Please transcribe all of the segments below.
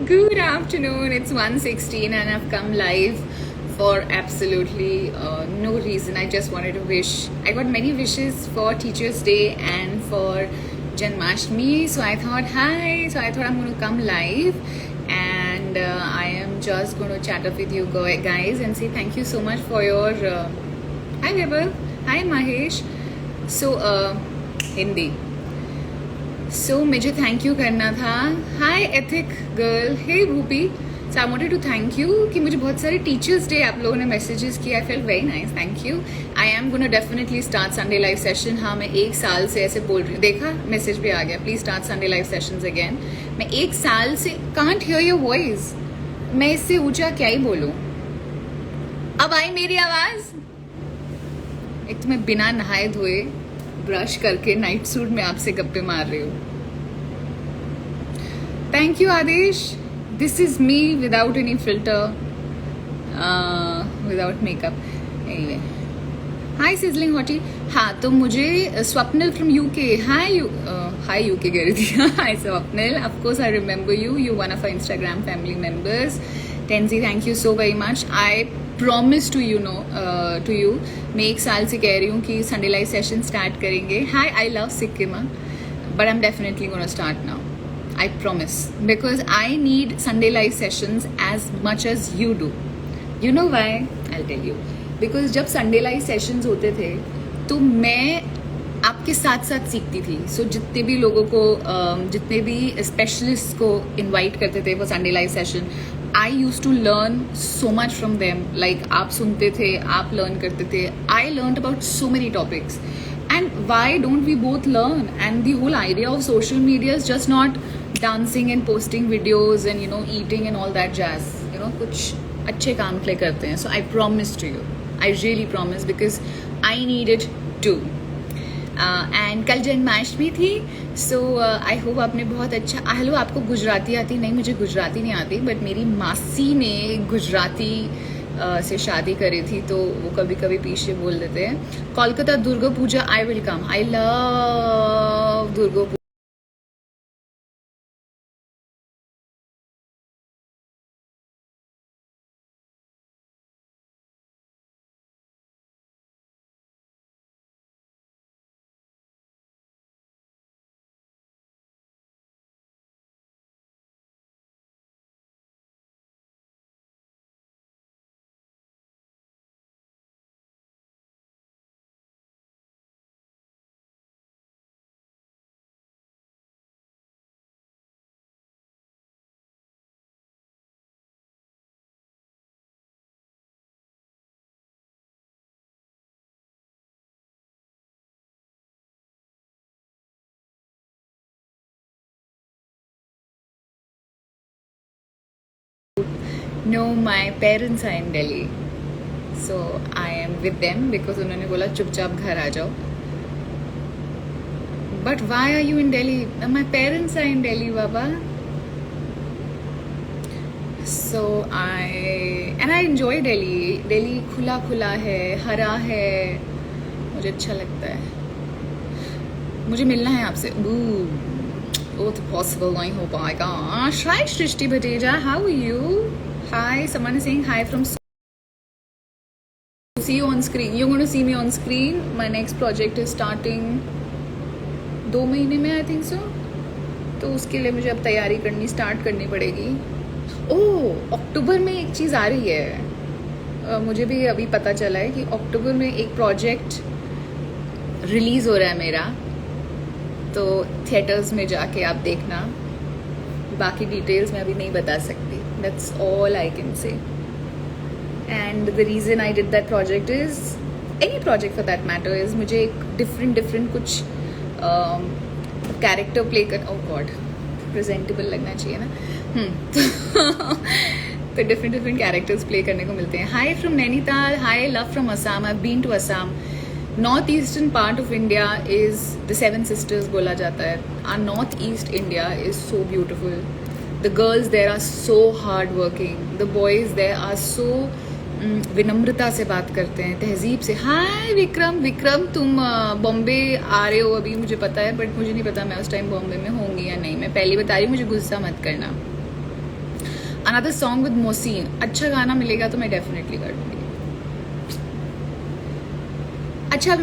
Good afternoon. It's 1:16 and I've come live for absolutely no reason. I just wanted to wish. I got many wishes for Teachers' Day and for Janmashtami. So I thought, hi. So I thought I'm going to come live and I am just going to chat up with you guys and say thank you so much for your. Hi, Vibhav. Hi, Mahesh. So, Hindi. सो मुझे thank you करना था. Hi ethic girl. Hey Bhupi. So I wanted to thank you कि मुझे बहुत सारे teachers day आप लोगों ने मैसेजेस किया. I felt very nice. Thank you. I am gonna definitely start Sunday live session. हाँ, मैं 1 साल से ऐसे बोल रही हूँ. देखा मैसेज भी आ गया. Please start Sunday live sessions again. मैं 1 साल से कांट हियर योर वॉइस. मैं इससे ऊंचा क्या ही बोलूँ. अब आई मेरी आवाज. एक तो मैं बिना नहाए धोए ब्रश करके नाइट सूट में आपसे गप्पे मार रही हूँ. Thank you Adesh. This is me without any filter, without makeup. Anyway, hi sizzling hottie. हाँ, तो मुझे Swapnil from UK. Hi UK कह रही थी. Hi Swapnil. Of course I remember you one of our Instagram family members. टेंजी, thank you so very much. I promise to you मैं 1 साल से कह रही हूँ कि संडे लाइव सेशन स्टार्ट करेंगे. Hi, I love Sikkim, but I am definitely gonna start now. I promise, because I need Sunday live sessions as much as you do. You know why? I'll tell you. Because जब Sunday live sessions होते थे तो मैं आपके साथ साथ सीखती थी. So जितने भी लोगों को जितने भी स्पेशलिस्ट को इनवाइट करते थे वो Sunday live session, I used to learn so much from them. Like आप सुनते थे, आप learn करते थे. I learned about so many topics. And why don't we both learn? And the whole idea of social media is just not dancing and posting videos and eating and all that jazz. कुछ अच्छे काम के लिए करते हैं. So I promise to you, I really promise, because I need it too. And कल जन्माष्टमी थी. So I hope आपने बहुत अच्छा. हेलो, आपको गुजराती आती? नहीं, मुझे गुजराती नहीं आती, बट मेरी मासी ने गुजराती से शादी करी थी तो वो कभी कभी पीछे बोल देते हैं. Kolkata Durga Puja, I will come. I love Durga Puja. No, my parents are in Delhi, so I am with them because उन्होंने बोला चुपचाप घर आ जाओ. But why are you in Delhi? My parents are in Delhi, Baba. So I enjoy Delhi. Delhi खुला खुला है, हरा है, मुझे अच्छा लगता है. मुझे मिलना है आपसे. वो तो पॉसिबल नहीं हो पाएगा. Hi Shrishti Bhateja, how are you? Hi, someone is saying hi from. See you on screen. You're going to see me on screen. My next project is starting 2 महीने में, I think so. तो उसके लिए मुझे अब तैयारी start करनी पड़ेगी. ओह, अक्टूबर में एक चीज़ आ रही है. मुझे भी अभी पता चला है कि अक्टूबर में एक प्रोजेक्ट रिलीज़ हो रहा है मेरा. तो थिएटर्स में जाके आप देखना. बाकी डिटेल्स मैं अभी नहीं बता सकती. That's all I can say. And the reason I did that project is, any project for that matter, is मुझे एक different कुछ कैरेक्टर प्ले कर. oh god, प्रेजेंटेबल लगना चाहिए ना. तो different कैरेक्टर्स प्ले करने को मिलते हैं. Hi from Nainital. Hi, love from Assam. I've been to Assam. North eastern part of India is the Seven Sisters बोला जाता है. Our North East India is so beautiful. The girls there are so hard working. The boys there are so विनम्रता से बात करते हैं, तहजीब से. हाय विक्रम, तुम बॉम्बे आ रहे हो अभी, मुझे पता है, बट मुझे नहीं पता मैं उस टाइम बॉम्बे में होंगी या नहीं. मैं पहले बता रही हूँ, मुझे गुस्सा मत करना. अनदर सॉन्ग विद मोहसिन, अच्छा गाना मिलेगा तो मैं डेफिनेटली कर दूंगी. अच्छा,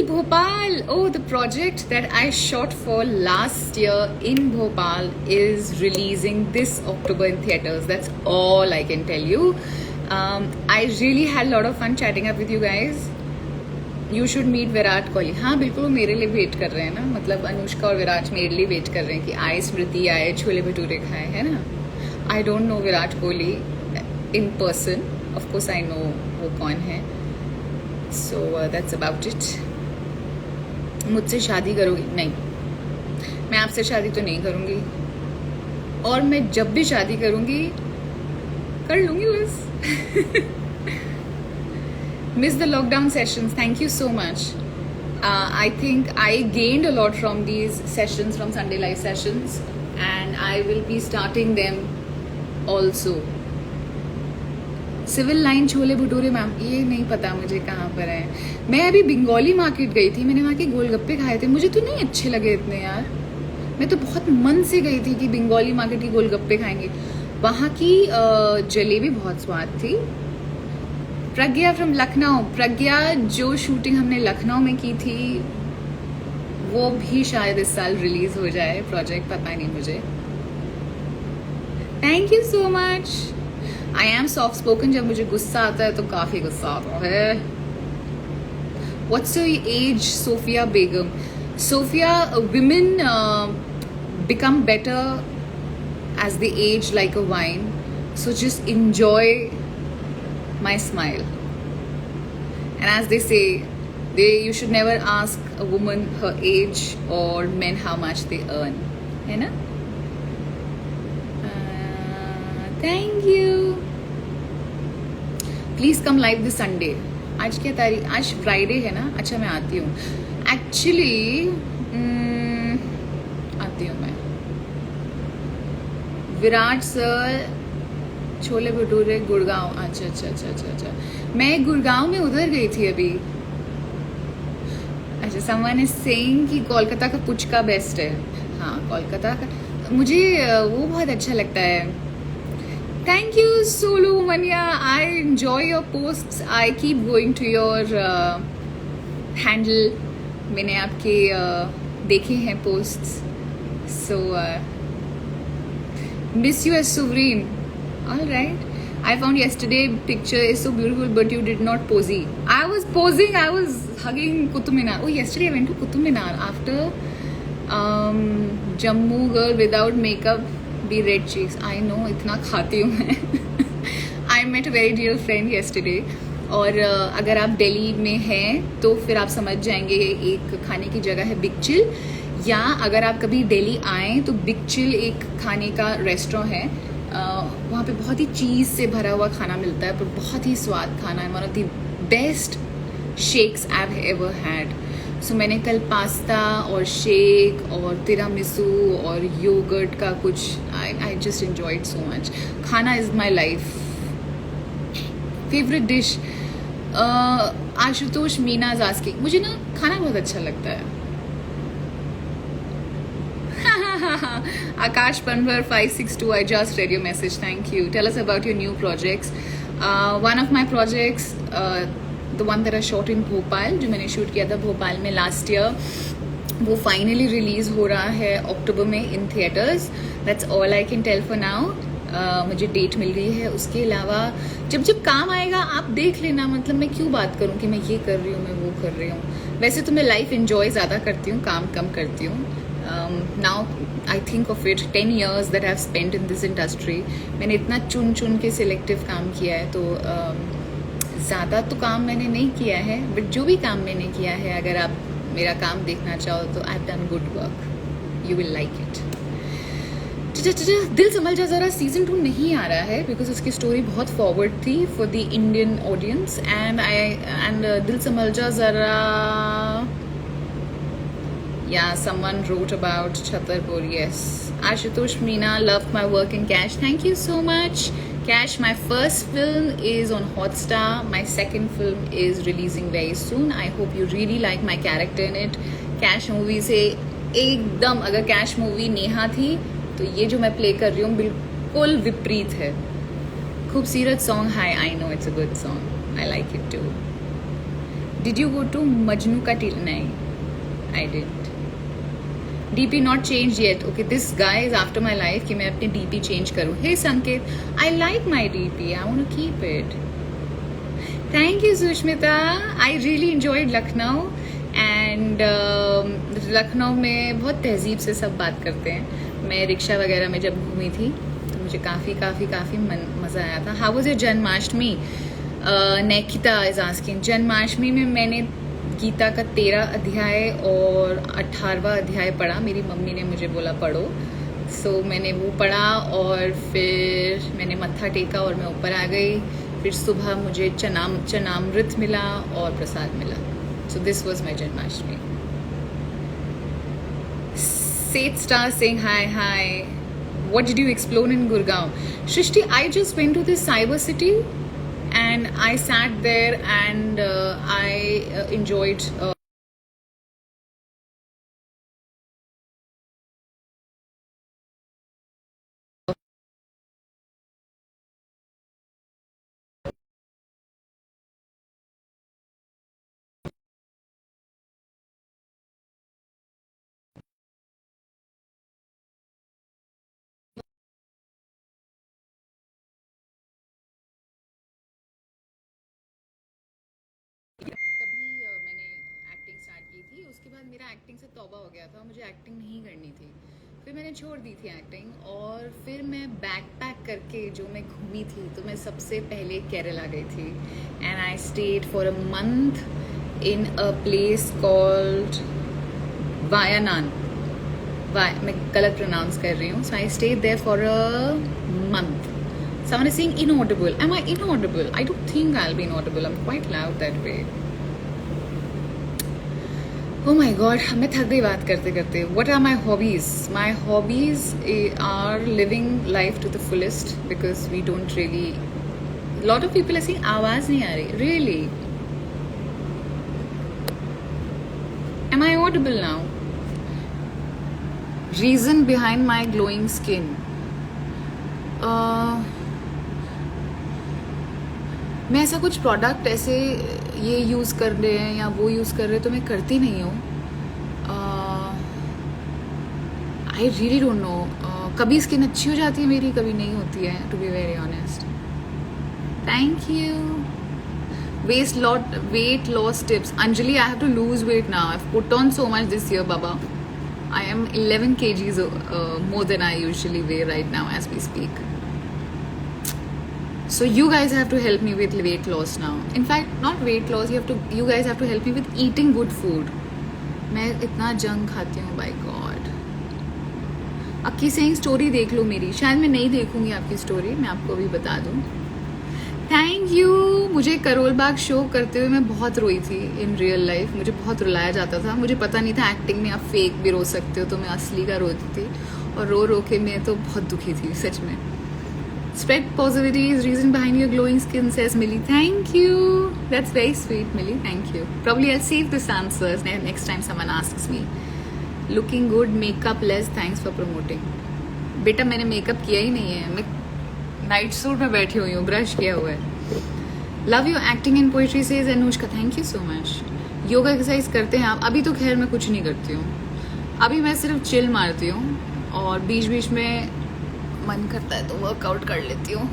Bhopal. Oh, the project that I shot for last year in Bhopal is releasing this October in theatres. That's all I can tell you. I really had a lot of fun chatting up with you guys. You should meet Virat Kohli. हाँ बिल्कुल, वो मेरे लिए wait कर रहे हैं ना, मतलब अनुष्का और विराट मेरे लिए वेट कर रहे हैं कि आए स्मृति, आए छोले भटूरे खाए, है ना. I don't know Virat Kohli in person, of course I know वो कौन है. So that's about it. मुझसे शादी करोगी? नहीं, मैं आपसे शादी तो नहीं करूंगी, और मैं जब भी शादी करूंगी कर लूंगी बस. Miss the lockdown sessions. Thank you so much. I think I gained a lot from these sessions, from Sunday Live sessions, and I will be starting them also. Civil line chole bhature ma'am, ये नहीं पता मुझे कहाँ पर है. मैं अभी Bengali market गई थी, मैंने वहाँ के गोलगप्पे खाए थे, मुझे तो नहीं अच्छे लगे इतने यार. मैं तो बहुत मन से गई थी कि बंगाली मार्केट की गोलगप्पे खाएंगे. वहाँ की जलेबी बहुत स्वाद थी. प्रज्ञा फ्रॉम लखनऊ. प्रज्ञा, जो शूटिंग हमने लखनऊ में की थी वो भी शायद इस साल रिलीज हो जाए प्रोजेक्ट, पता नहीं मुझे. Thank you so much. I am soft spoken. जब मुझे गुस्सा आता है तो काफी गुस्सा आता है. What's your age? Sofia Begum. Sofia, women become better as they age like a wine, so just enjoy my smile. And as they say, you should never ask a woman her age or men how much they earn, है ना. Thank you. Please come live this Sunday. आज क्या तारीख? आज Friday है ना. अच्छा, मैं आती हूँ एक्चुअली. आती हूँ मैं. विराट सर, छोले भटूरे गुड़गांव. अच्छा अच्छा अच्छा अच्छा अच्छा. मैं गुड़गांव में उधर गई थी अभी. अच्छा, समवन इज सेइंग कि कोलकाता का पुचका बेस्ट है. हाँ, कोलकाता का मुझे वो बहुत अच्छा लगता है. Thank you, Solu Mania. I enjoy your posts. I keep going to your handle. मैंने आपके देखे हैं posts. So miss you as Suvreen. All right. I found yesterday picture is so beautiful, but you did not pose. I was posing. I was hugging Qutub Minar. Oh, yesterday I went to Qutub Minar after Jammu girl without makeup. Be red cheeks. I know, इतना खाती हूँ मैं. I met a very dear friend yesterday. और अगर आप दिल्ली में हैं तो फिर आप समझ जाएंगे, एक खाने की जगह है बिग चिल. या अगर आप कभी दिल्ली आएँ तो बिग चिल एक खाने का रेस्टोरेंट है. वहाँ पे बहुत ही चीज़ से भरा हुआ खाना मिलता है, पर बहुत ही स्वाद खाना है. One of the best shakes I have ever had. So मैंने कल पास्ता और शेक और तिरामिसू और योगर्ट का कुछ, I just enjoyed so much. Khana is my life. Favourite dish Ashutosh Meena जास्की. मुझे ना खाना बहुत अच्छा लगता है. Akash Panvar 562, I just read your message. Thank you. Tell us about your new projects. One of my projects, the one that I shot in Bhopal, जो मैंने शूट किया था भोपाल में लास्ट ईयर, वो फाइनली रिलीज हो रहा है October में in theatres. That's all I can tell for now. मुझे डेट मिल गई है. उसके अलावा जब जब काम आएगा आप देख लेना. मतलब मैं क्यों बात करूं कि मैं ये कर रही हूँ, मैं वो कर रही हूँ. वैसे तो मैं लाइफ एंजॉय ज़्यादा करती हूँ, काम कम करती हूँ. Now I think of it 10 years that I've spent in this industry. मैंने इतना चुन चुन के सिलेक्टिव काम किया है, तो ज़्यादा तो काम मैंने नहीं किया है, बट जो भी काम मैंने किया है, अगर आप मेरा काम देखना चाहो तो I have done good work. You will like it. दिल संभल जा ज़रा सीजन 2 नहीं आ रहा है बिकॉज उसकी स्टोरी बहुत फॉरवर्ड थी for the Indian audience. And दिल संभल जा ज़रा, yeah, someone wrote about Chhatarpur. Yes, Ashutosh Meena, loved my work in Cash. Thank you so much. Cash, my first film is on Hotstar. My second film is releasing very soon. I hope you really like my character in it. Cash movie से एकदम, अगर Cash movie Neha थी तो ये जो मैं play कर रही हूँ बिल्कुल विपरीत है. खूबसूरत song. Hi, I know it's a good song. I like it too. Did you go to Majnu ka Tilla? नहीं, I did. DP not changed yet. Okay, this guy is after my life कि मैं अपने DP change करूँ. Hey Sanket, I like my DP. I want to keep it. Thank you Sushmita. I really enjoyed Lucknow and Lucknow में बहुत तहजीब से सब बात करते हैं. मैं रिक्शा वगैरह में जब घूमी थी तो मुझे काफ़ी मज़ा आया था. How was your Janmashtami? Nekita is asking. Janmashtami में मैंने गीता का 13 अध्याय और 18वां अध्याय पढ़ा. मेरी मम्मी ने मुझे बोला पढ़ो, सो मैंने वो पढ़ा और फिर मैंने मत्था टेका और मैं ऊपर आ गई. फिर सुबह मुझे चनामृत मिला और प्रसाद मिला. So this was my Janmashtami. Seth star Singh hi. What did you explore in Gurgaon? Shrishti, I just went to this cyber city and I sat there and I enjoyed तभी मैंने एक्टिंग स्टार्ट की थी. उसके बाद मेरा एक्टिंग से तौबा हो गया था, मुझे एक्टिंग नहीं करनी थी. फिर मैंने छोड़ दी थी एक्टिंग और फिर मैं बैकपैक करके जो मैं घूमी थी तो मैं सबसे पहले केरला गई थी. And I stayed for a month in a place called Wayanad. मैं गलत प्रोनाउंस कर रही हूँ. So I stayed there for a month. Someone is saying inaudible. Am I inaudible? I don't think I'll be inaudible. I'm quite loud that way. Oh my god, मैं थक गई बात करते करते. What are my hobbies? My hobbies are living life to the fullest because we don't really. A lot of people are saying आवाज नहीं आ रही. Really? Am I audible now? Reason behind my glowing skin. मैं ऐसा कुछ product ऐसे ये use कर रहे हैं या वो यूज़ कर रहे हैं तो मैं करती नहीं हूँ. I really don't know. कभी स्किन अच्छी हो जाती है मेरी, कभी नहीं होती है, to be very honest. Thank you. Weight loss tips. Anjali, I have to lose weight now. I have put on so much this year बाबा. I am 11 kgs more than I usually weigh right now as we speak. So you guys have to help me with weight loss now. In fact, not weight loss. You guys have to help me with eating good food. मैं इतना junk खाती हूँ, by God. Akki saying story देख लो मेरी. शायद मैं नहीं देखूंगी आपकी स्टोरी, मैं आपको भी बता दूँ. Thank you. मुझे करोल बाग शो करते हुए मैं बहुत रोई थी इन रियल लाइफ. मुझे बहुत रुलाया जाता था. मुझे पता नहीं था एक्टिंग में आप फेक भी रो सकते हो, तो मैं असली का रोती थी और रो के मैं तो बहुत दुखी थी सच में. Spread positivity is reason behind your glowing skin, says Millie. Thank you. That's very sweet, Millie. Thank you. Probably I'll save this answer next time someone asks me. Looking good, makeup less. Thanks for promoting. बेटा मैंने makeup किया ही नहीं है. मैं night suit में बैठी हुई हूँ, ब्रश किया हुआ है. Love your acting and poetry, says Anushka. Thank you so much. Yoga exercise करते हैं आप? अभी तो खैर मैं कुछ नहीं करती हूँ. अभी मैं सिर्फ चिल मारती हूँ और बीच बीच में मन करता है तो वर्कआउट कर लेती हूँ.